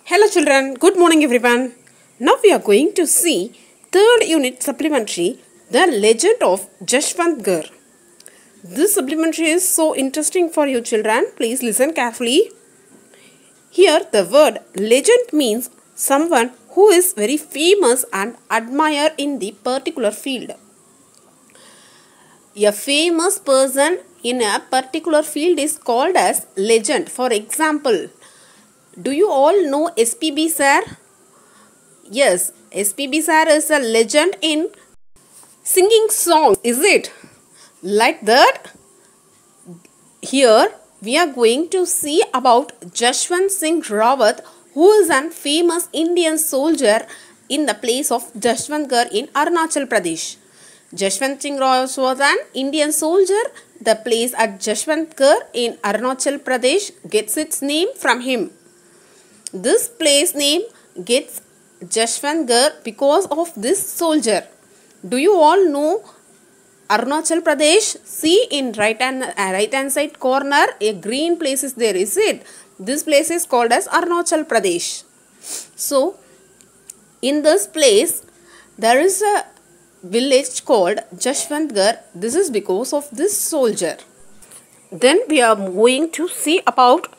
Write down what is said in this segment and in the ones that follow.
Hello children, good morning everyone. Now we are going to see third unit supplementary, The Legend of Jashwantgarh. This supplementary is so interesting for you children. Please listen carefully. Here the word legend means someone who is very famous and admired in the particular field. A famous person in a particular field is called as legend. For example, do you all know SPB sir? Yes, SPB sir is a legend in singing songs, is it? Like that, here we are going to see about Jashwant Singh Rawat, who is a famous Indian soldier in the place of Jashwantgarh in Arunachal Pradesh. Jashwant Singh Rawat was an Indian soldier. The place at Jashwantgarh in Arunachal Pradesh gets its name from him. This place name gets Jashwantgarh because of this soldier. Do you all know Arunachal Pradesh? See in right hand side corner a green place is there, is it? This place is called as Arunachal Pradesh. So in this place there is a village called Jashwantgarh. This is because of this soldier. Then we are going to see about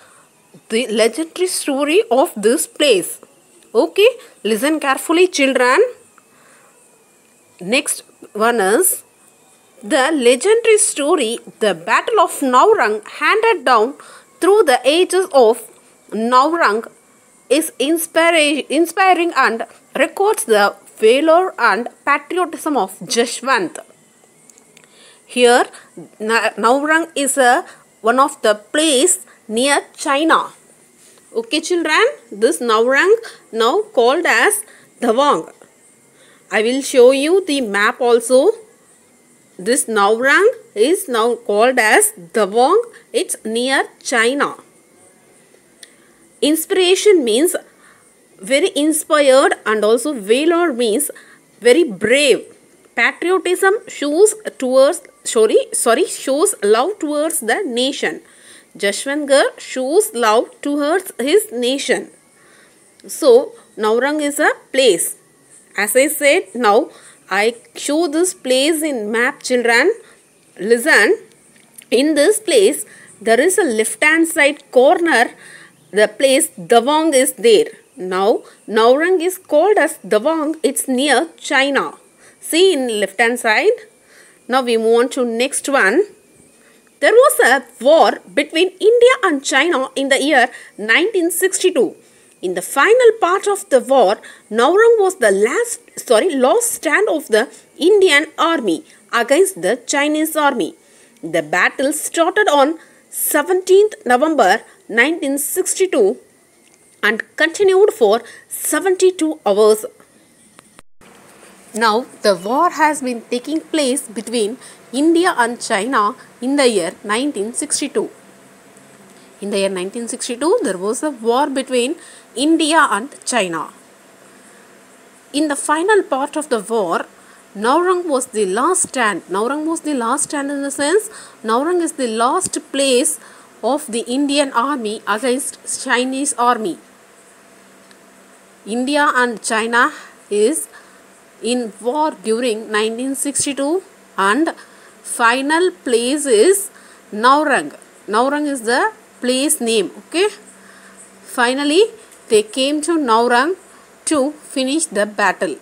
the legendary story of this place. Okay, listen carefully children. Next one is the legendary story, the Battle of Naurang, handed down through the ages of Naurang, is inspiring and records the valor and patriotism of Jashwant. Here Naurang is one of the place near China. Okay children, this Naurang now called as Tawang. I will show you the map also. This Naurang is now called as Tawang. It's near China. Inspiration means very inspired, and also valor means very brave. Patriotism shows love towards the nation. Jashwantgarh shows love towards his nation. So Naurang is a place. As I said, now I show this place in map children. Listen, in this place there is a left hand side corner, the place Tawang is there. Now Naurang is called as Tawang. It's near China. See in left hand side. Now we move on to next one. There was a war between India and China in the year 1962. In the final part of the war, Naurang was the last stand of the Indian army against the Chinese army. The battle started on 17th November 1962 and continued for 72 hours. Now, the war has been taking place between India and China in the year 1962. In the year 1962, there was a war between India and China. In the final part of the war, Naurang was the last stand. Naurang was the last stand in the sense, Naurang is the last place of the Indian army against Chinese army. India and China is in war during 1962 and final place is Naurang. Naurang is the place name. Okay. Finally, they came to Naurang to finish the battle.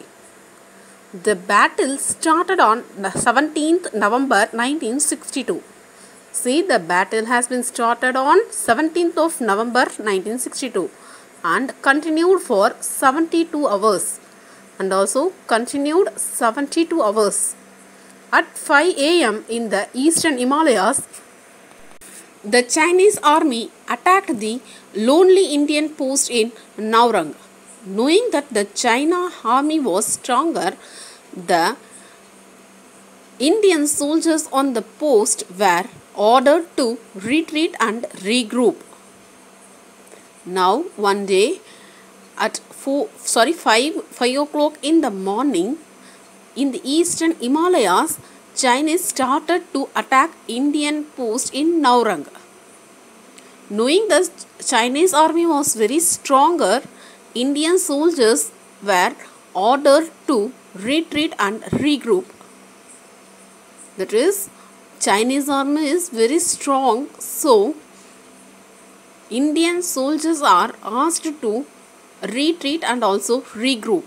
The battle started on 17th November 1962. See, the battle has been started on 17th of November 1962 and continued for 72 hours. And also continued 72 hours. At 5 a.m. in the eastern Himalayas, the Chinese army attacked the lonely Indian post in Naurang. Knowing that the China army was stronger, the Indian soldiers on the post were ordered to retreat and regroup. Now one day at 5 o'clock in the morning, in the eastern Himalayas, Chinese started to attack Indian post in Naurang. Knowing that Chinese army was very stronger, Indian soldiers were ordered to retreat and regroup. That is, Chinese army is very strong, so Indian soldiers are asked to retreat and also regroup.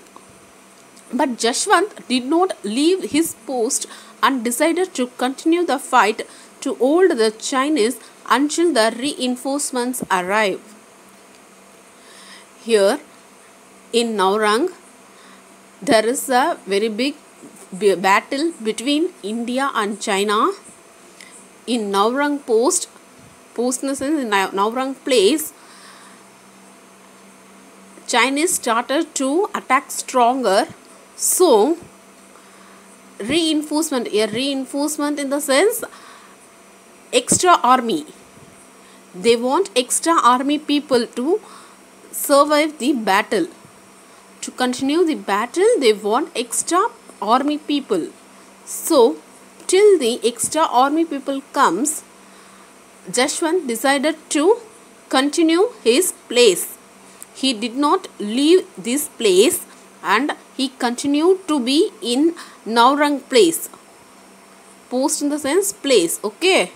But Jashwant did not leave his post and decided to continue the fight to hold the Chinese until the reinforcements arrived. Here in Naurang, there is a very big battle between India and China. In Naurang post in the sense in Naurang place, Chinese started to attack stronger. So, reinforcement in the sense extra army. They want extra army people to survive the battle. To continue the battle, they want extra army people. So, till the extra army people comes, Jashwant decided to continue his place. He did not leave this place and he continued to be in Naurang place. Post in the sense place. Okay.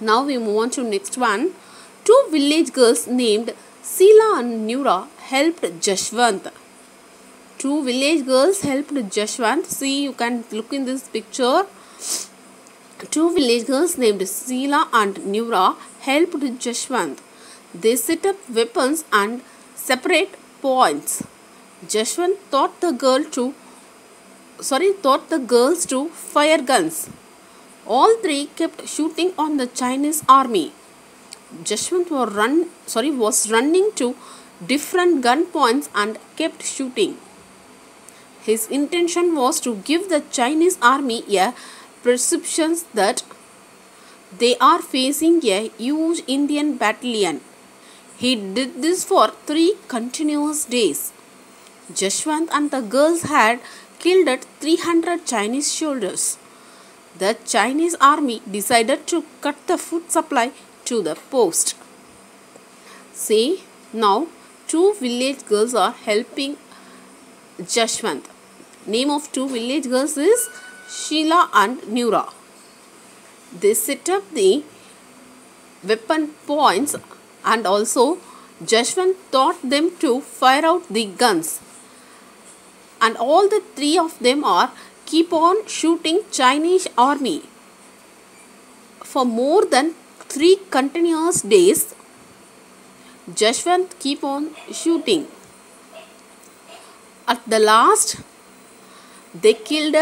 Now we move on to next one. Two village girls named Sila and Nura helped Jashwant. Two village girls helped Jashwant. See, you can look in this picture. Two village girls named Sila and Nura helped Jashwant. They set up weapons and separate points. Jashwant taught the girls to fire guns. All three kept shooting on the Chinese army. Jashwant was running to different gun points and kept shooting. His intention was to give the Chinese army a perception that they are facing a huge Indian battalion. He did this for 3 continuous days. Jashwant and the girls had killed 300 Chinese soldiers. The Chinese army decided to cut the food supply to the post. See, now 2 village girls are helping Jashwant. Name of 2 village girls is Sheila and Nura. They set up the weapon points and also Jashwant taught them to fire out the guns. And all the 3 of them are keep on shooting Chinese army. For more than 3 continuous days, Jashwant keep on shooting. At the last, they killed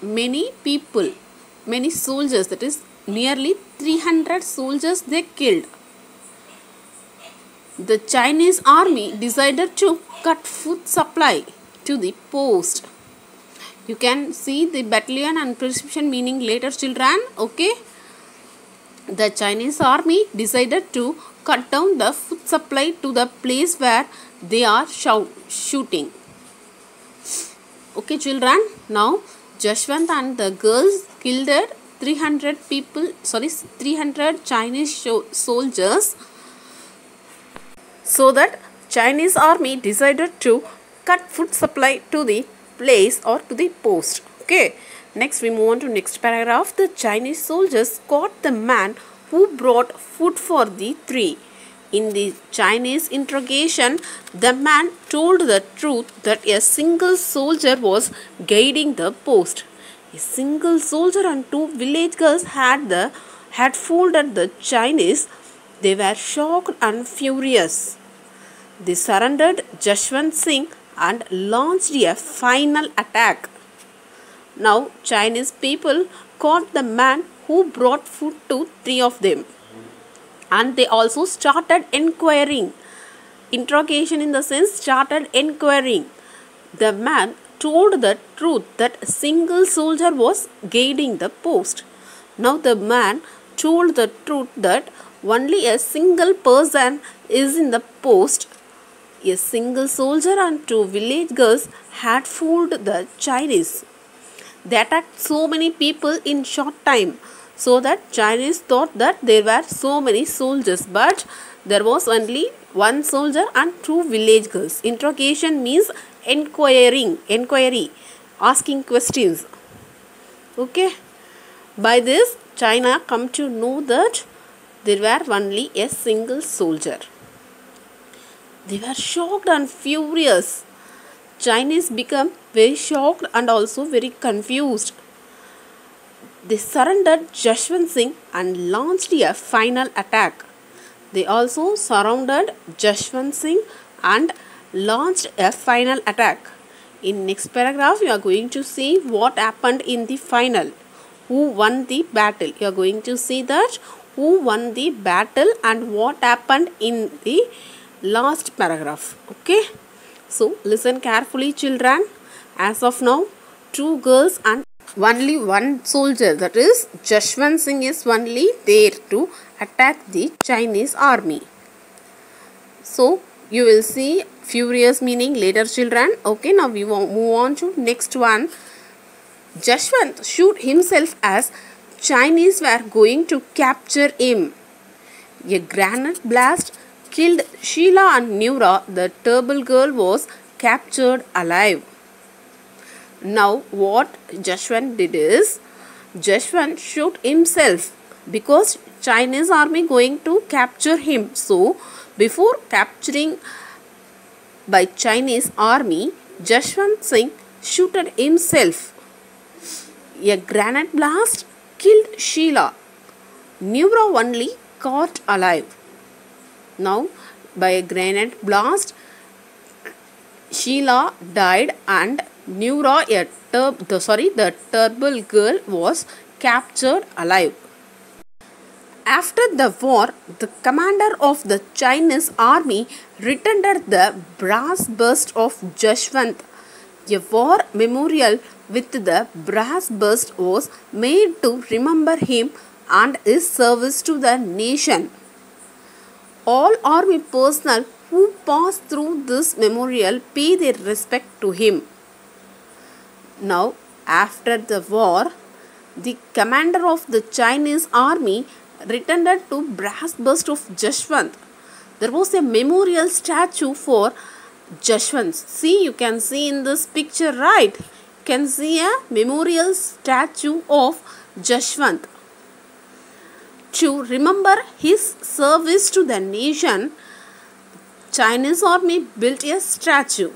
many people, many soldiers, that is nearly 300 soldiers they killed. The Chinese army decided to cut food supply to the post. You can see the battalion and perception meaning later, children. Okay. The Chinese army decided to cut down the food supply to the place where they are shooting. Okay, children. Now, Jashwant and the girls killed 300 Chinese soldiers. So that Chinese army decided to cut food supply to the place or to the post. Okay. Next we move on to next paragraph. The Chinese soldiers caught the man who brought food for the 3. In the Chinese interrogation, the man told the truth that a single soldier was guiding the post. A single soldier and 2 village girls had fooled the Chinese. They were shocked and furious. They surrendered Jashwant Singh and launched a final attack. Now, Chinese people caught the man who brought food to 3 of them. And they also started inquiring. Interrogation in the sense started inquiring. The man told the truth that a single soldier was guiding the post. Now the man told the truth that only a single person is in the post. A single soldier and 2 village girls had fooled the Chinese. They attacked so many people in short time, so that Chinese thought that there were so many soldiers, but there was only one soldier and two village girls. Interrogation means inquiry, asking questions. Okay. By this, China come to know that there were only a single soldier. They were shocked and furious. Chinese became very shocked and also very confused. They surrendered Jashwant Singh and launched a final attack. They also surrounded Jashwant Singh and launched a final attack. In next paragraph, you are going to see what happened in the final. Who won the battle? You are going to see that who won the battle and what happened in the last paragraph. Okay. So listen carefully, children. As of now, two girls and only one soldier, that is Jashwant Singh, is only there to attack the Chinese army. So you will see furious meaning later, children. Okay, now we will move on to next one. Jashwant shoot himself as Chinese were going to capture him. A granite blast killed Sheila and Nura. The turtle girl was captured alive. Now what Jashwant did is, Jashwant shoot himself because Chinese army going to capture him. So before capturing by Chinese army, Jashwant Singh shooted himself. A granite blast killed Sheila. Nura only caught alive. Now by a granite blast, Sheila died and Nura, the turtle girl, was captured alive. After the war, the commander of the Chinese army returned the brass bust of Jashwant. A war memorial with the brass bust was made to remember him and his service to the nation. All army personnel who pass through this memorial pay their respect to him. Now, after the war, the commander of the Chinese army returned to brass bust of Jashwant. There was a memorial statue for Jashwant. See, you can see in this picture, right? You can see a memorial statue of Jashwant. To remember his service to the nation, Chinese army built a statue.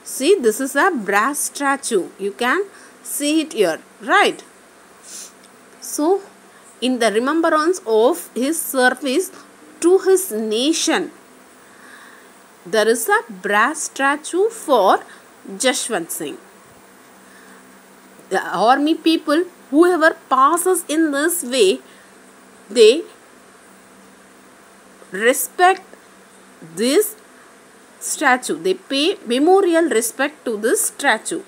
See, this is a brass statue. You can see it here, right? So, in the remembrance of his service to his nation, there is a brass statue for Jashwant Singh. The army people, whoever passes in this way, they respect this statue. They pay memorial respect to this statue.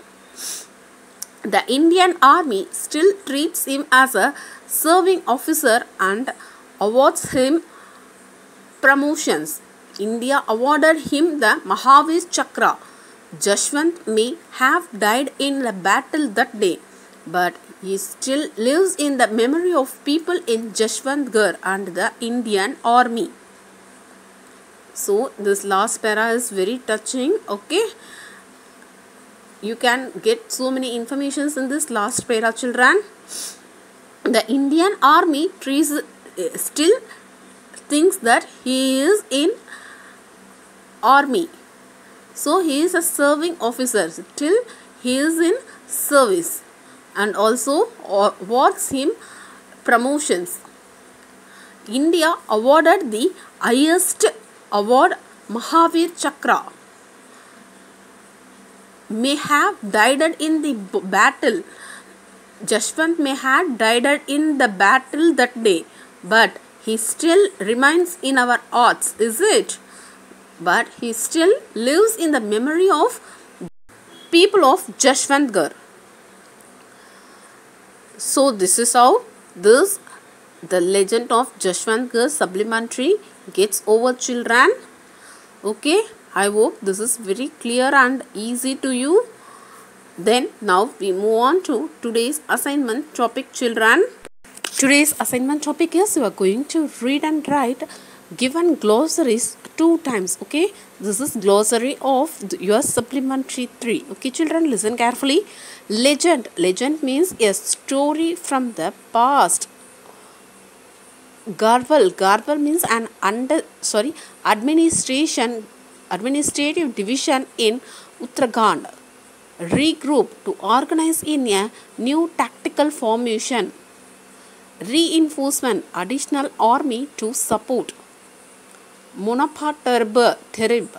The Indian army still treats him as a serving officer and awards him promotions. India awarded him the Mahavir Chakra. Jashwant may have died in the battle that day, but he still lives in the memory of people in Jashwantgarh and the Indian army. So this last para is very touching. Okay, you can get so many informations in this last para, children. The Indian army still thinks that he is in army. So he is a serving officer. Still he is in service, and also awards him promotions. India awarded the highest award, Mahavir Chakra. May have died in the battle. Jashwant may have died in the battle that day, but he still remains in our hearts, is it? But he still lives in the memory of people of Jashwantgarh. So this is how the legend of Jashwantgarh supplementary gets over, children. Okay, I hope this is very clear and easy to you. Then now we move on to today's assignment topic, children. Today's assignment topic is you are going to read and write given glossaries 2 times. Okay, this is glossary of your supplementary 3. Okay children, listen carefully. Legend means a story from the past. Garble means an administrative division in Uttarakhand. Regroup, to organize in a new tactical formation. Reinforcement, additional army to support. Monapa Terib,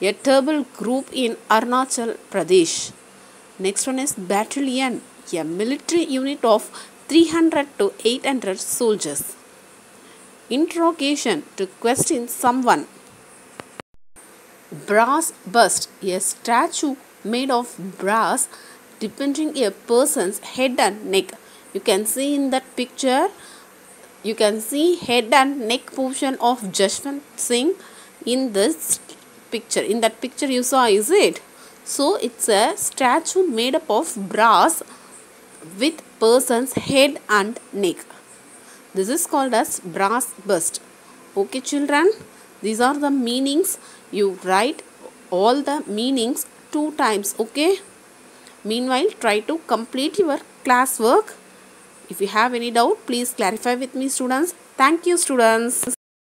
a tribal group in Arunachal Pradesh. Next one is battalion, a military unit of 300 to 800 soldiers. Interrogation, to question someone. Brass bust, a statue made of brass depicting a person's head and neck. You can see in that picture, you can see head and neck portion of Jashwant Singh in this picture. In that picture you saw, is it? So it's a statue made up of brass with person's head and neck. This is called as brass bust. Okay children, these are the meanings. You write all the meanings 2 times. Okay. Meanwhile, try to complete your classwork. If you have any doubt, please clarify with me students. Thank you students.